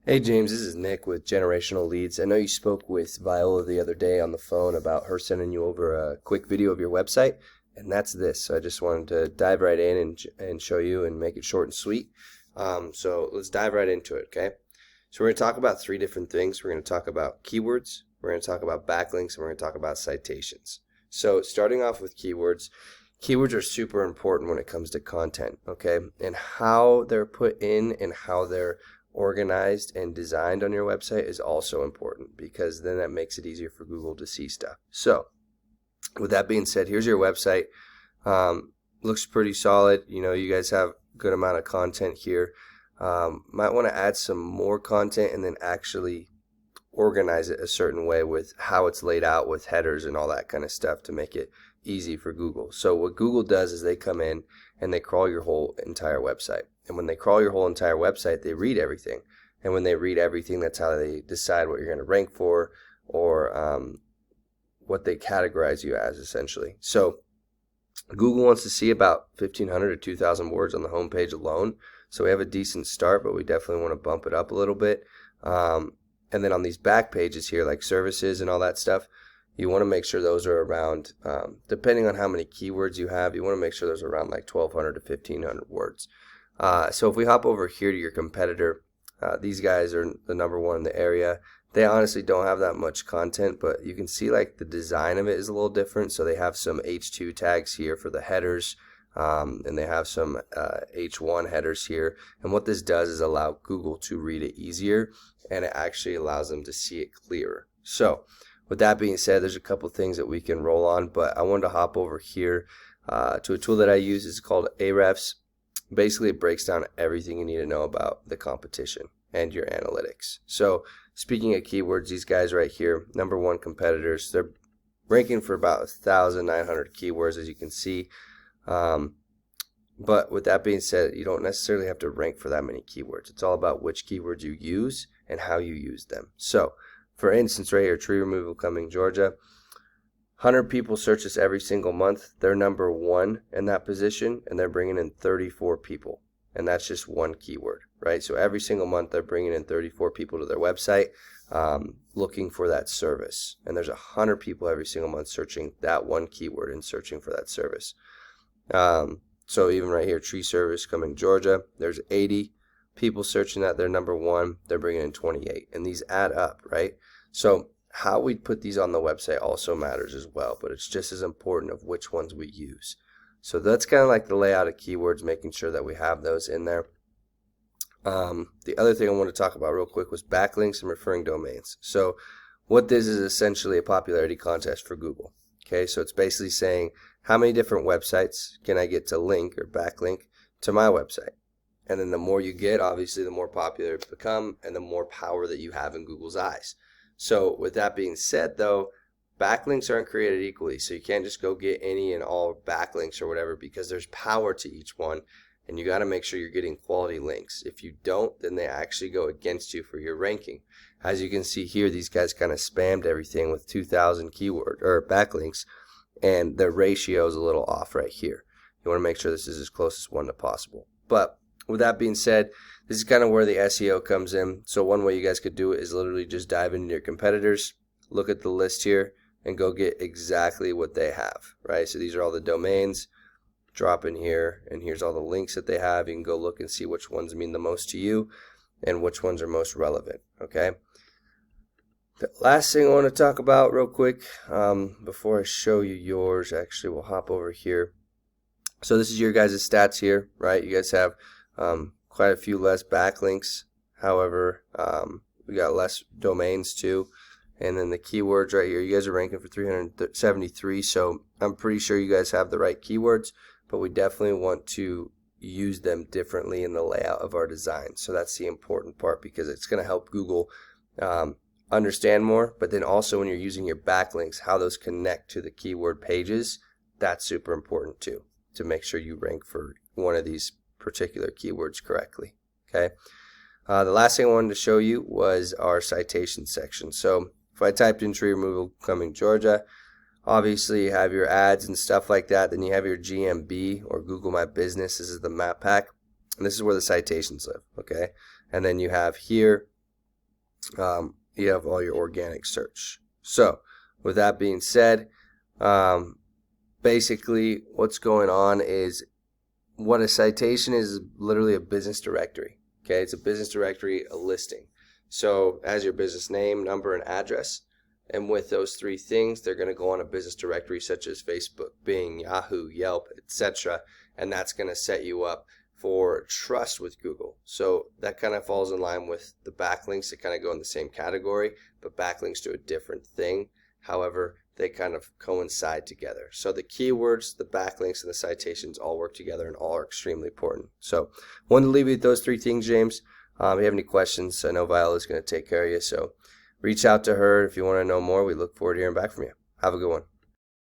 Hey James, this is Nick with Generational Leads. I know you spoke with Viola the other day on the phone about her sending you over a quick video of your website, and that's this. So I just wanted to dive right in and show you and make it short and sweet. So let's dive right into it, okay? So we're going to talk about three different things. We're going to talk about keywords, we're going to talk about backlinks, and we're going to talk about citations. So starting off with keywords, keywords are super important when it comes to content, okay? And how they're put in and how they're organized and designed on your website is also important, because then that makes it easier for Google to see stuff. So with that being said, here's your website. Looks pretty solid. You know, you guys have a good amount of content here. Might want to add some more content and then actually organize it a certain way with how it's laid out with headers and all that kind of stuff to make it easy for Google. So what Google does is they come in and they crawl your whole entire website. And when they crawl your whole entire website, they read everything. And when they read everything, that's how they decide what you're going to rank for, or what they categorize you as, essentially. So Google wants to see about 1,500 to 2,000 words on the homepage alone. So we have a decent start, but we definitely want to bump it up a little bit. And then on these back pages here, like services and all that stuff, you want to make sure those are around, depending on how many keywords you have, you want to make sure those are around like 1,200 to 1,500 words. So if we hop over here to your competitor, these guys are the number one in the area. They honestly don't have that much content, but you can see like the design of it is a little different. So they have some H2 tags here for the headers, and they have some H1 headers here. And what this does is allow Google to read it easier, and it actually allows them to see it clearer. So with that being said, there's a couple things that we can roll on, but I wanted to hop over here to a tool that I use. It's called Ahrefs. Basically, it breaks down everything you need to know about the competition and your analytics. So speaking of keywords, these guys right here, number one competitors, they're ranking for about 1,900 keywords, as you can see. But with that being said, you don't necessarily have to rank for that many keywords. It's all about which keywords you use and how you use them. So for instance, right here, tree removal, Cumming, Georgia. 100 people search this every single month. They're number one in that position, and they're bringing in 34 people. And that's just one keyword, right? So every single month, they're bringing in 34 people to their website looking for that service. And there's 100 people every single month searching that one keyword and searching for that service. So even right here, tree service, Cumming, Georgia, there's 80 people searching that. They're number one. They're bringing in 28. And these add up, right? So how we put these on the website also matters as well, but it's just as important of which ones we use. So that's kind of like the layout of keywords, making sure that we have those in there. The other thing I want to talk about real quick was backlinks and referring domains. So what this is essentially a popularity contest for Google. Okay, so it's basically saying how many different websites can I get to link or backlink to my website? And then the more you get, obviously the more popular it's become and the more power that you have in Google's eyes. So with that being said, though, backlinks aren't created equally. So you can't just go get any and all backlinks or whatever, because there's power to each one, and you got to make sure you're getting quality links. If you don't, then they actually go against you for your ranking. As you can see here, these guys kind of spammed everything with 2,000 keyword or backlinks, and the ratio is a little off right here. You want to make sure this is as close as one to possible. But with that being said, this is kind of where the SEO comes in. So one way you guys could do it is literally just dive into your competitors, look at the list here, and go get exactly what they have, right? So these are all the domains. Drop in here, and here's all the links that they have. You can go look and see which ones mean the most to you and which ones are most relevant, okay? The last thing I want to talk about real quick before I show you yours, actually we'll hop over here. So this is your guys' stats here, right? You guys have quite a few less backlinks. However, we got less domains too. And then the keywords right here, you guys are ranking for 373. So I'm pretty sure you guys have the right keywords, but we definitely want to use them differently in the layout of our design. So that's the important part, because it's going to help Google understand more. But then also when you're using your backlinks, how those connect to the keyword pages, that's super important too, to make sure you rank for one of these particular keywords correctly. Okay. The last thing I wanted to show you was our citation section. So if I typed in tree removal, Cumming, Georgia, obviously you have your ads and stuff like that. Then you have your GMB or Google My Business. This is the map pack, and this is where the citations live. Okay. And then you have here you have all your organic search. So with that being said, basically what's going on is what a citation is literally a business directory. Okay, it's a business directory, a listing. So as your business name, number, and address. And with those three things, they're going to go on a business directory such as Facebook, Bing, Yahoo, Yelp, etc. And that's going to set you up for trust with Google. So that kind of falls in line with the backlinks that kind of go in the same category, but backlinks to a different thing. However, they kind of coincide together. So the keywords, the backlinks, and the citations all work together and all are extremely important. So I wanted to leave you with those three things, James. If you have any questions, I know Viola's going to take care of you. So reach out to her if you want to know more. We look forward to hearing back from you. Have a good one.